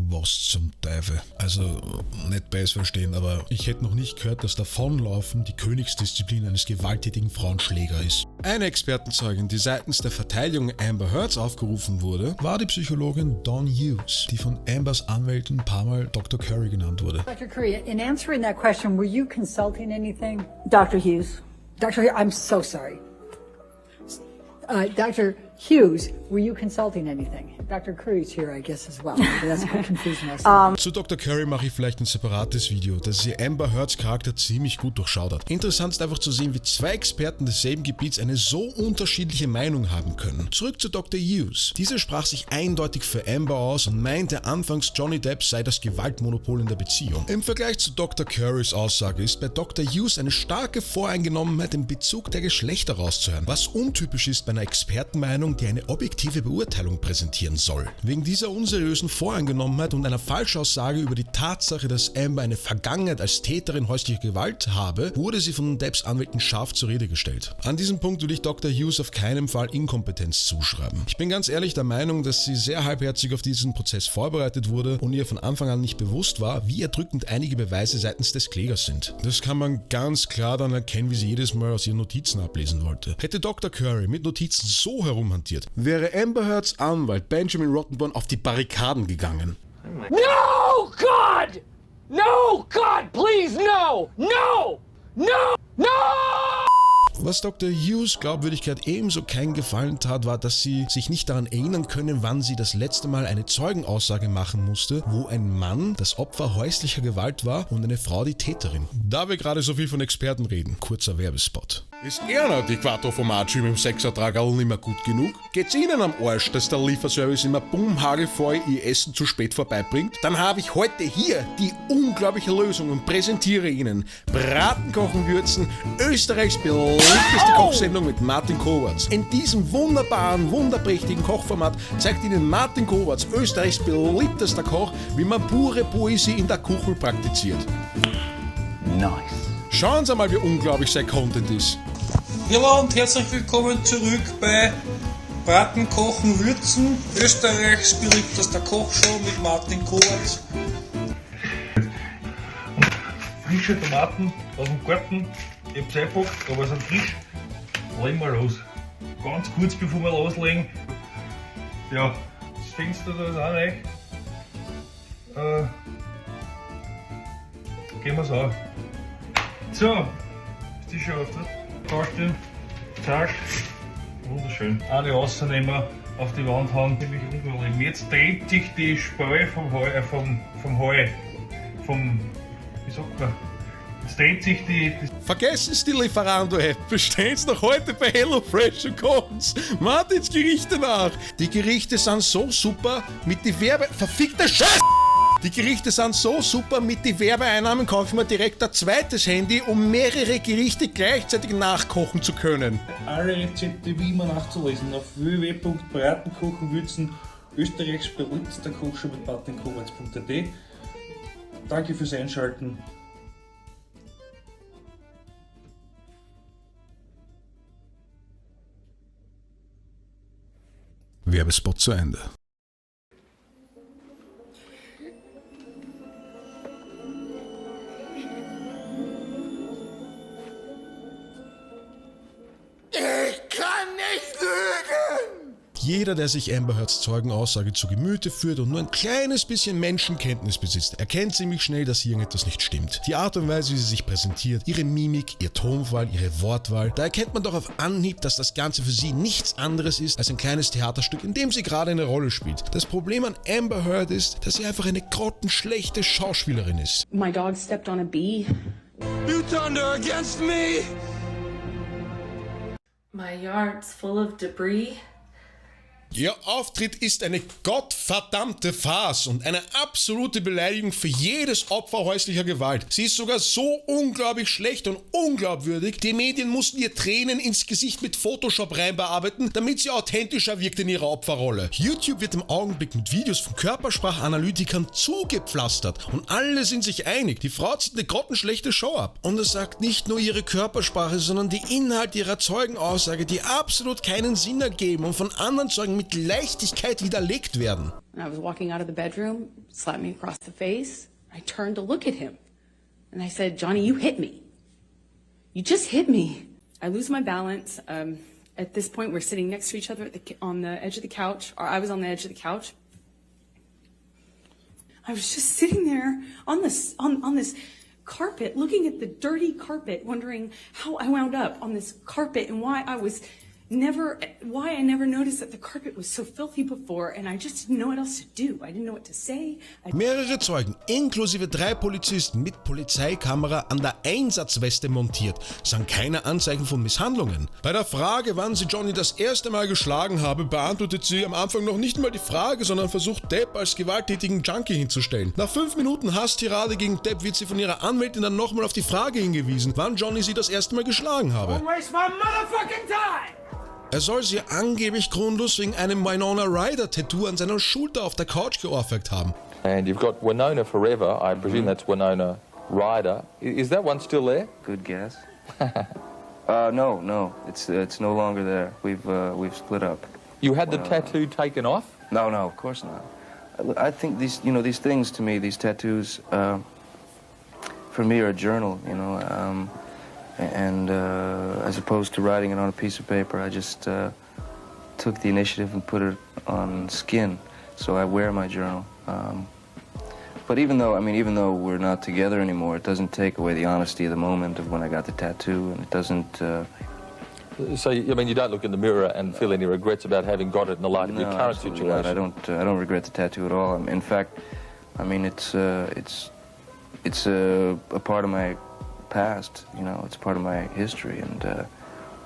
Was zum Teufel? Also, nicht beides verstehen, aber ich hätte noch nicht gehört, dass Davonlaufen die Königsdisziplin eines gewalttätigen Frauenschlägers ist. Eine Expertenzeugin, die seitens der Verteidigung Amber Heards aufgerufen wurde, war die Psychologin Dawn Hughes, die von Ambers Anwälten ein paar Mal Dr. Curry genannt wurde. Dr. Curry, in answering that question, were you consulting anything? Dr. Hughes. Dr. Hughes, I'm so sorry. Dr. Hughes, were you consulting anything? Dr. Curry's here, I guess, as well. That's quite confusing. Zu Dr. Curry mache ich vielleicht ein separates Video, das ihr Amber Heards Charakter ziemlich gut durchschaudert. Interessant ist einfach zu sehen, wie zwei Experten desselben Gebiets eine so unterschiedliche Meinung haben können. Zurück zu Dr. Hughes. Diese sprach sich eindeutig für Amber aus und meinte anfangs, Johnny Depp sei das Gewaltmonopol in der Beziehung. Im Vergleich zu Dr. Currys Aussage ist bei Dr. Hughes eine starke Voreingenommenheit im Bezug der Geschlechter rauszuhören, was untypisch ist bei einer Expertenmeinung, die eine objektive Beurteilung präsentieren soll. Wegen dieser unseriösen Voreingenommenheit und einer Falschaussage über die Tatsache, dass Amber eine Vergangenheit als Täterin häuslicher Gewalt habe, wurde sie von Depps Anwälten scharf zur Rede gestellt. An diesem Punkt will ich Dr. Hughes auf keinen Fall Inkompetenz zuschreiben. Ich bin ganz ehrlich der Meinung, dass sie sehr halbherzig auf diesen Prozess vorbereitet wurde und ihr von Anfang an nicht bewusst war, wie erdrückend einige Beweise seitens des Klägers sind. Das kann man ganz klar dann erkennen, wie sie jedes Mal aus ihren Notizen ablesen wollte. Hätte Dr. Curry mit Notizen so herumhantiert, wäre Amber Heards Anwalt Benjamin Rottenborn auf die Barrikaden gegangen. No, God! No, God, please, no! No! No! No! Was Dr. Hughes Glaubwürdigkeit ebenso keinen Gefallen tat, war, dass sie sich nicht daran erinnern können, wann sie das letzte Mal eine Zeugenaussage machen musste, wo ein Mann das Opfer häuslicher Gewalt war und eine Frau die Täterin. Da wir gerade so viel von Experten reden, kurzer Werbespot. Ist Ihnen die Quattro-Formatschi mit dem Sechsertragerl nicht mehr gut genug? Geht's Ihnen am Arsch, dass der Lieferservice immer bummhagelvoll Ihr Essen zu spät vorbeibringt? Dann habe ich heute hier die unglaubliche Lösung und präsentiere Ihnen Braten, Kochen, Würzen, Österreichs beliebteste Kochsendung mit Martin Kovacs. In diesem wunderbaren, wunderprächtigen Kochformat zeigt Ihnen Martin Kovacs, Österreichs beliebtester Koch, wie man pure Poesie in der Küche praktiziert. Nice. Schauen Sie mal, wie unglaublich sein Content ist. Hallo und herzlich willkommen zurück bei Braten, Kochen, Würzen, Österreichs beliebtester Kochshow mit Martin Kovacs. Frische Tomaten aus dem Garten, ich hab's eingepackt, aber sind frisch. Legen wir los. Ganz kurz bevor wir loslegen. Ja, das Fenster da ist auch rein. Gehen wir's an. So, ist die schon auf der Baustelle. Zack, wunderschön. Eine rausnehmen, auf die Wand hauen, ziemlich unüberlegen. Jetzt dreht sich die Spreu vom Heu, wie sagt man? Jetzt dreht sich die Vergessen Sie die Lieferando-App, bestellen Sie noch heute bei HelloFresh und kochen's Martins Gerichte nach. Die Gerichte sind so super, mit die verfickte Scheiße! Die Gerichte sind so super, mit den Werbeeinnahmen kaufe ich mir direkt ein zweites Handy, um mehrere Gerichte gleichzeitig nachkochen zu können. alle Rezepte wie immer nachzulesen auf www.bratenkochenwürzen Österreichs beliebtester Kochshow mit martinkovacs.at. Danke fürs Einschalten. Werbespot zu Ende. Jeder, der sich Amber Heards Zeugenaussage zu Gemüte führt und nur ein kleines bisschen Menschenkenntnis besitzt, erkennt ziemlich schnell, dass hier irgendetwas nicht stimmt. Die Art und Weise, wie sie sich präsentiert, ihre Mimik, ihr Tonfall, ihre Wortwahl, da erkennt man doch auf Anhieb, dass das Ganze für sie nichts anderes ist als ein kleines Theaterstück, in dem sie gerade eine Rolle spielt. Das Problem an Amber Heard ist, dass sie einfach eine grottenschlechte Schauspielerin ist. My dog stepped on a bee. You thunder against me! My yard's full of debris. Ihr Auftritt ist eine gottverdammte Farce und eine absolute Beleidigung für jedes Opfer häuslicher Gewalt. Sie ist sogar so unglaublich schlecht und unglaubwürdig, die Medien mussten ihr Tränen ins Gesicht mit Photoshop reinbearbeiten, damit sie authentischer wirkt in ihrer Opferrolle. YouTube wird im Augenblick mit Videos von Körpersprachanalytikern zugepflastert und alle sind sich einig, die Frau zieht eine grottenschlechte Show ab. Und es sagt nicht nur ihre Körpersprache, sondern die Inhalte ihrer Zeugenaussage, die absolut keinen Sinn ergeben und von anderen Zeugen mit Leichtigkeit widerlegt werden. And I was walking out of the bedroom, slapped me across the face. I turned to look at him. And I said, Johnny, you hit me. You just hit me. I lose my balance. At this point, we're sitting next to each other on the edge of the couch, or I was on the edge of the couch. I was just sitting there on this carpet, looking at the dirty carpet, wondering how I wound up on this carpet and why I never noticed that the carpet was so filthy before, and I just didn't know what else to do. I didn't know what to say. Mehrere Zeugen, inklusive 3 Polizisten mit Polizeikamera an der Einsatzweste montiert, sahen keine Anzeichen von Misshandlungen. Bei der Frage, wann sie Johnny das erste Mal geschlagen habe, beantwortet sie am Anfang noch nicht mal die Frage, sondern versucht Depp als gewalttätigen Junkie hinzustellen. Nach 5 Minuten Hasstirade gegen Depp wird sie von ihrer Anwältin dann nochmal auf die Frage hingewiesen, wann Johnny sie das erste Mal geschlagen habe. Don't waste my motherfucking time! Er soll sie angeblich grundlos wegen einem Winona Ryder-Tattoo an seiner Schulter auf der Couch geohrfeigt haben. And you've got Winona Forever. I presume that's Winona Ryder. Is that one still there? Good guess. No, it's no longer there. We've split up. You had the tattoo taken off? No, of course not. I think these things to me, these tattoos, for me are a journal, and as opposed to writing it on a piece of paper, I just took the initiative and put it on skin. So I wear my journal. But even though we're not together anymore, it doesn't take away the honesty of the moment of when I got the tattoo, and it doesn't. So you don't look in the mirror and feel any regrets about having got it in the light of your current situation? Not. I don't regret the tattoo at all. In fact, it's a part of my past. It's part of my history, and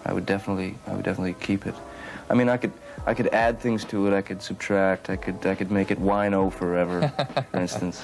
I would definitely keep it. I could add things to it. I could subtract. I could make it wino forever, for instance.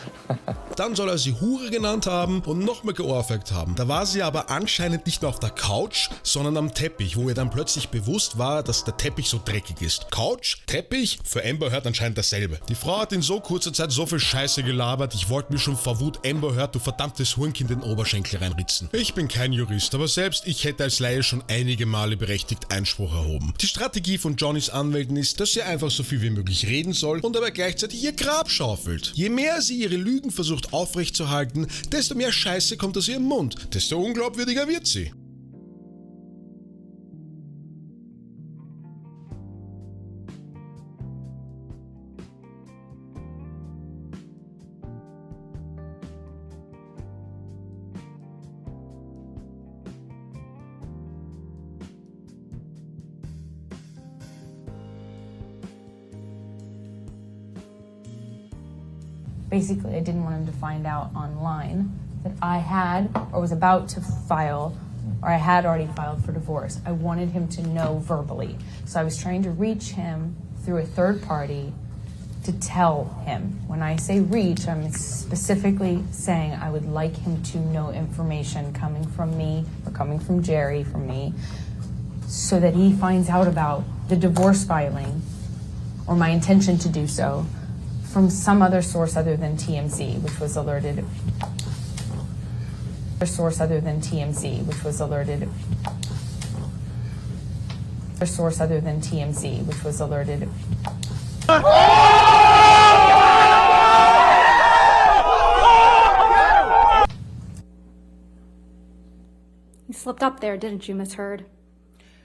Dann soll er sie Hure genannt haben und nochmal geohrfeigt haben. Da war sie aber anscheinend nicht mehr auf der Couch, sondern am Teppich, wo ihr dann plötzlich bewusst war, dass der Teppich so dreckig ist. Couch, Teppich, für Amber Heard anscheinend dasselbe. Die Frau hat in so kurzer Zeit so viel Scheiße gelabert, ich wollte mir schon vor Wut Amber Heard, du verdammtes Hurenkind, in den Oberschenkel reinritzen. Ich bin kein Jurist, aber selbst ich hätte als Laie schon einige Male berechtigt Einspruch erhoben. Die Strategie von Johnnys Anwältin ist, dass sie einfach so viel wie möglich reden soll und dabei gleichzeitig ihr Grab schaufelt. Je mehr sie ihre Lügen versucht aufrechtzuerhalten, desto mehr Scheiße kommt aus ihrem Mund, desto unglaubwürdiger wird sie. Basically, I didn't want him to find out online that I had or was about to file, or I had already filed for divorce. I wanted him to know verbally. So I was trying to reach him through a third party to tell him. When I say reach, I'm specifically saying I would like him to know information coming from me or coming from Jerry, from me, so that he finds out about the divorce filing or my intention to do so from some other source other than TMZ, which was alerted. A source other than TMZ, which was alerted. A source other than TMZ, which was alerted. You slipped up there, didn't you, Miss Heard?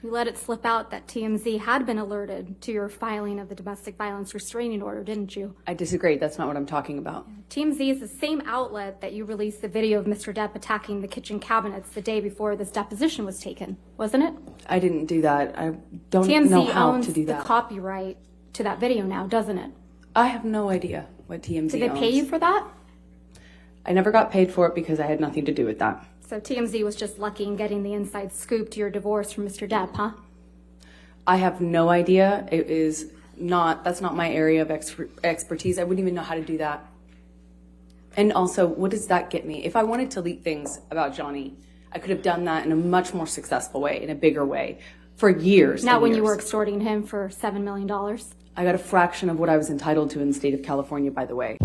You let it slip out that TMZ had been alerted to your filing of the domestic violence restraining order, didn't you? I disagree. That's not what I'm talking about. TMZ is the same outlet that you released the video of Mr. Depp attacking the kitchen cabinets the day before this deposition was taken, wasn't it? I didn't do that. I don't TMZ know how owns to do that. the copyright to that video now, doesn't it? I have no idea what TMZ Did they pay you for that? I never got paid for it because I had nothing to do with that. So TMZ was just lucky in getting the inside scoop to your divorce from Mr. Depp, huh? I have no idea. That's not my area of expertise. I wouldn't even know how to do that. And also, what does that get me? If I wanted to leak things about Johnny, I could have done that in a much more successful way, in a bigger way, for years. Not when you were extorting him for $7 million. I got a fraction of what I was entitled to in the state of California, by the way.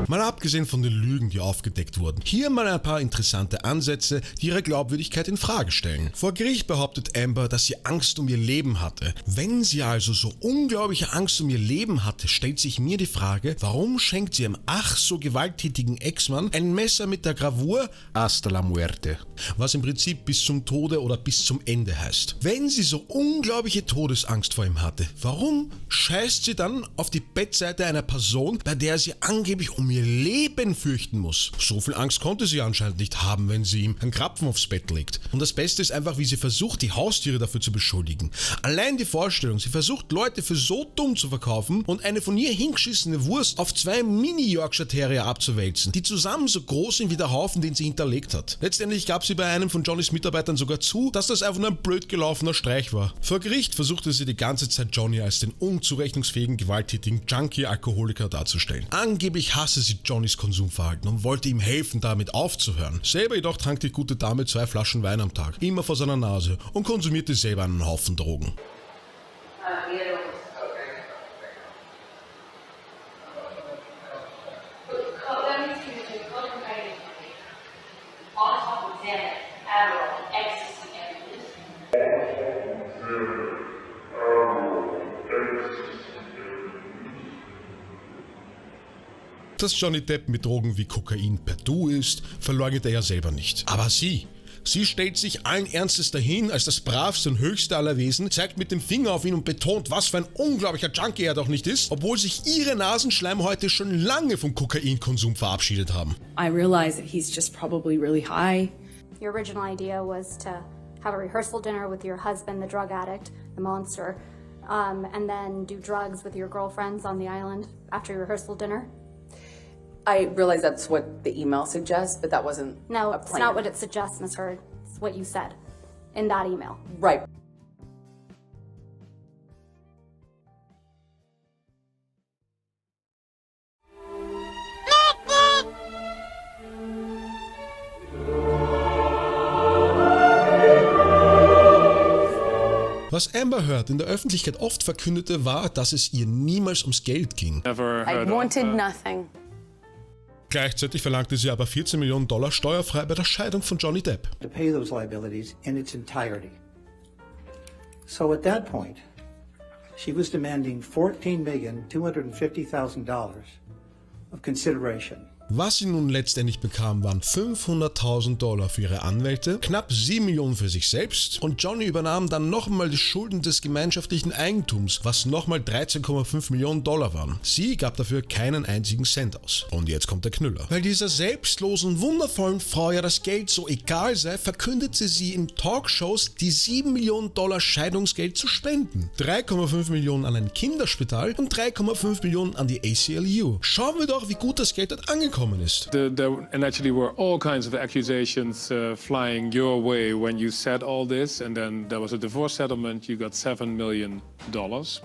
Man abgesehen von den Lügen, die aufgedeckt wurden, hier mal ein paar interessante Ansätze, die ihre Glaubwürdigkeit in Frage stellen. Vor Gericht behauptet Amber, dass sie Angst um ihr Leben hatte. Wenn sie also so unglaubliche Angst um ihr Leben hatte, stellt sich mir die Frage, warum schenkt sie ihrem ach so gewalttätigen Ex-Mann ein Messer mit der Gravur Hasta la muerte, was im Prinzip bis zum Tode oder bis zum Ende heißt. Wenn sie so unglaubliche Todesangst vor ihm hatte, warum scheißt sie dann auf die Bettseite einer Person, bei der sie angeblich um ihr Leben fürchten muss? So viel Angst konnte sie anscheinend nicht haben, wenn sie ihm einen Krapfen aufs Bett legt. Und das Beste ist einfach, wie sie versucht, die Haustiere dafür zu beschuldigen. Allein die Vorstellung, sie versucht, Leute für so dumm zu verkaufen und eine von ihr hingeschissene Wurst auf 2 Mini-Yorkshire Terrier abzuwälzen, die zusammen so groß sind wie der Haufen, den sie hinterlegt hat. Letztendlich gab sie bei einem von Johnnys Mitarbeitern sogar zu, dass das einfach nur ein blöd gelaufener Streich war. Vor Gericht versuchte sie die ganze Zeit Johnny als den unzurechnungsfähigen, gewalttätigen Junkie-Alkoholiker darzustellen. Angeblich hasse sie Johnnys Konsumverhalten und wollte ihm helfen, damit aufzuhören. Selber jedoch trank die gute Dame 2 Flaschen Wein am Tag, immer vor seiner Nase, und konsumierte selber einen Haufen Drogen. Dass Johnny Depp mit Drogen wie Kokain per Du ist, verleugnet er ja selber nicht. Aber sie stellt sich allen Ernstes dahin als das bravste und höchste aller Wesen, zeigt mit dem Finger auf ihn und betont, was für ein unglaublicher Junkie er doch nicht ist, obwohl sich ihre Nasenschleimhäute schon lange vom Kokainkonsum verabschiedet haben. I realize that he's just probably really high. Your original idea was to have a rehearsal dinner with your husband, the drug addict, the monster, and then do drugs with your girlfriends on the island after your rehearsal dinner. I realize that's what the email suggests, but that wasn't No, a it's plan. not what it suggests, Ms. Heard. It's what you said in that email. Right. Was Amber Heard in der Öffentlichkeit oft verkündete, war, dass es ihr niemals ums Geld ging. I wanted nothing. Gleichzeitig verlangte sie aber $14 Millionen steuerfrei bei der Scheidung von Johnny Depp. To pay those liabilities in its entirety. So at that point, she was demanding $14,250,000 of consideration. Was sie nun letztendlich bekam, waren $500.000 für ihre Anwälte, knapp 7 Millionen für sich selbst, und Johnny übernahm dann nochmal die Schulden des gemeinschaftlichen Eigentums, was nochmal $13,5 Millionen waren. Sie gab dafür keinen einzigen Cent aus. Und jetzt kommt der Knüller. Weil dieser selbstlosen, wundervollen Frau ja das Geld so egal sei, verkündete sie in Talkshows, die $7 Millionen Scheidungsgeld zu spenden. 3,5 Millionen an ein Kinderspital und 3,5 Millionen an die ACLU. Schauen wir doch, wie gut das Geld dort angekommen ist. And actually were all kinds of accusations flying your way when you said all this, and then there was a divorce settlement, you got $7 million.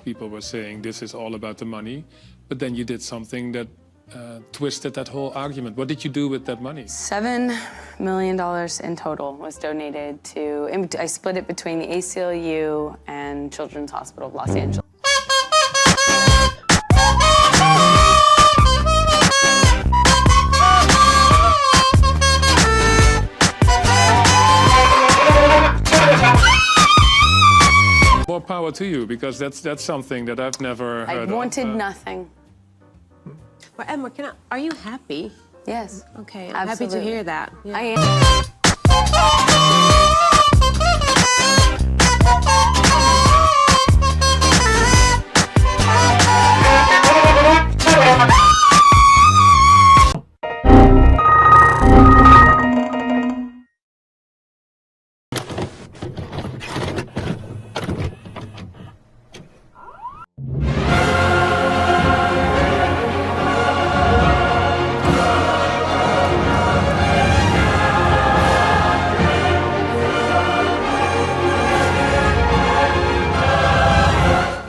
People were saying this is all about the money, but then you did something that twisted that whole argument. What did you do with that money? $7 million in total was donated to, I split it between the ACLU and Children's Hospital of Los Angeles. More power to you, because that's something that I've never heard of. I wanted nothing. Well, Emma, are you happy? Yes. Okay, I'm happy to hear that. Yeah. I am.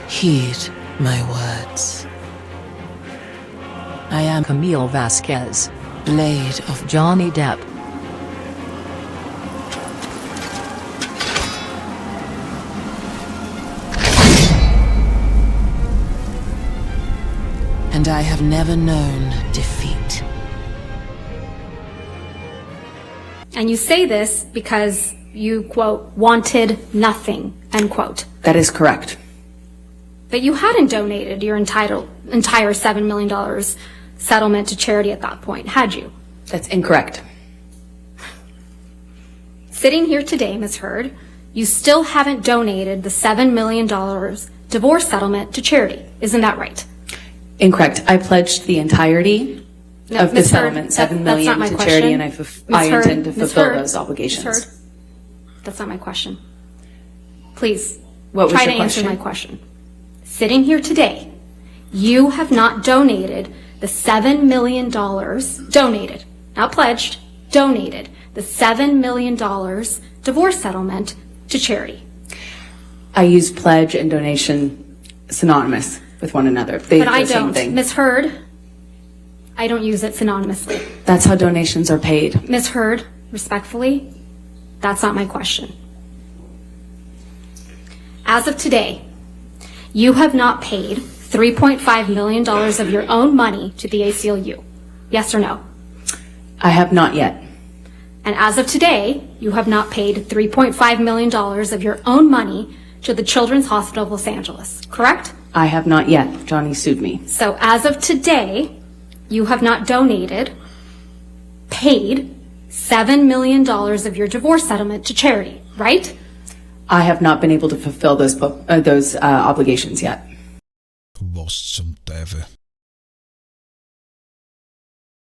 Heed my words. I am Camille Vasquez, blade of Johnny Depp. And I have never known defeat. And you say this because you, quote, wanted nothing, end quote. That is correct. But you hadn't donated your entire $7 million settlement to charity at that point, had you? That's incorrect. Sitting here today, Ms. Heard, you still haven't donated the $7 million divorce settlement to charity. Isn't that right? Incorrect. I pledged the entirety of the settlement, $7 million to charity, and I intend to fulfill those obligations. Ms. Heard, that's not my question. Please, What was try your to answer question? my question. Sitting here today, you have not donated the $7 million, donated, not pledged, donated the $7 million divorce settlement to charity. I use pledge and donation synonymous with one another. But I don't. Ms. Heard, I don't use it synonymously. That's how donations are paid. Ms. Heard, respectfully, that's not my question. As of today, you have not paid $3.5 million of your own money to the ACLU. Yes or no? I have not yet. And as of today, you have not paid $3.5 million of your own money to the Children's Hospital of Los Angeles, correct? I have not yet. Johnny sued me. So as of today, you have not donated, paid $7 million of your divorce settlement to charity, right? I have not been able to fulfill those obligations yet. Was zum Teufel?